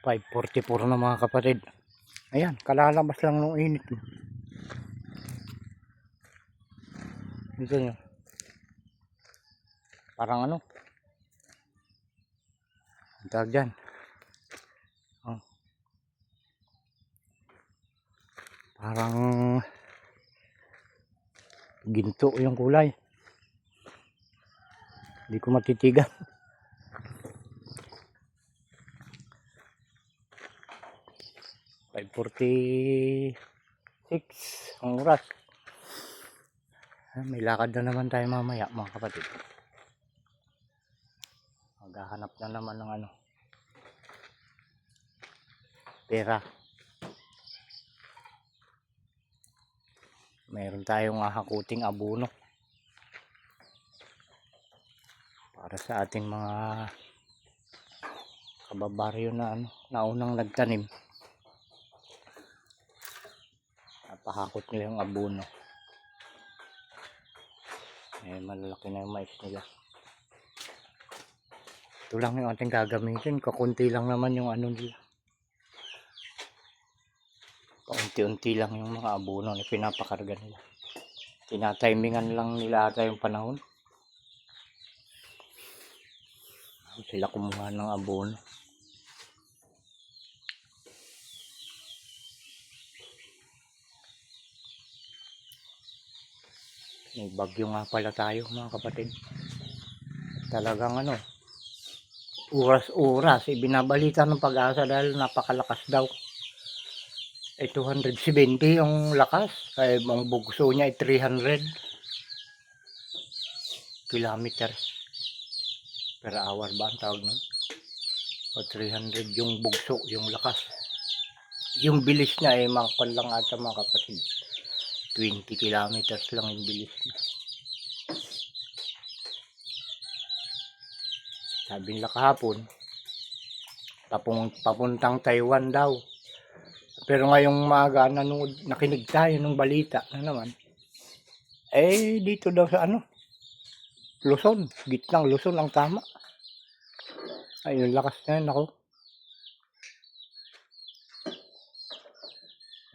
5:44 na mga kapatid. Ayan, kalalabas lang nung init. Dito nyo. Parang ano? Ang tawag dyan. Oh. Parang ginto yung kulay. Hindi ko matitigan. (5:46) ang oras. May lakad na naman tayo mamaya mga kapatid. Maghahanap na naman ng ano, pera. Mayroon tayong hakuting abono para sa ating mga kababaryo na ano, naunang nagtanim. Napahakot nila yung abono. Malalaki na yung mais nila. Ito lang yung ating gagamitin. Kakunti lang naman yung ano nila. Kaunti-unti lang yung mga abono na pinapakarga nila. Tinatimingan lang nila ata yung panahon. Sila kumuha ng abono. May bagyo nga pala tayo mga kapatid. Talagang ano, oras-oras ibinabalita ng Pag-asa dahil napakalakas daw. 270 yung lakas, kaya ang bugso niya ay 300 kilometers per hour ba ang tawag nun? O 300 yung bugso, yung lakas. Yung bilis niya ay makakon lang ata mga kapatid, 20 kilometers lang yung bilis niya. Sabi nila kahapon, papuntang Taiwan daw. Pero ngayong maaga nakinig tayo ng balita na naman. Dito daw sa ano, Luzon, gitnang Luzon ang tama. Ayun, lakas na yun ako.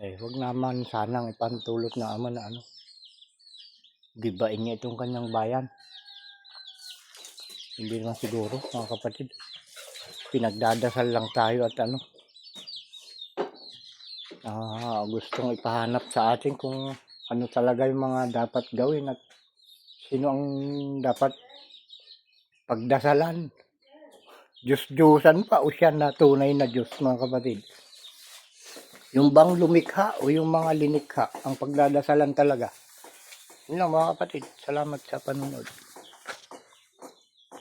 Wag naman sanang ipantulot ng Ama na ano, gibain niya itong kanyang bayan. Hindi naman siguro mga kapatid. Pinagdadasal lang tayo at ano, gustong ipahanap sa atin kung ano talaga yung mga dapat gawin at sino ang dapat pagdasalan. Diyos-Diyosan pa o siya na tunay na Diyos mga kapatid. Yung bang lumikha o yung mga linikha ang pagdadasalan talaga. Yun lang mga kapatid. Salamat sa panonood.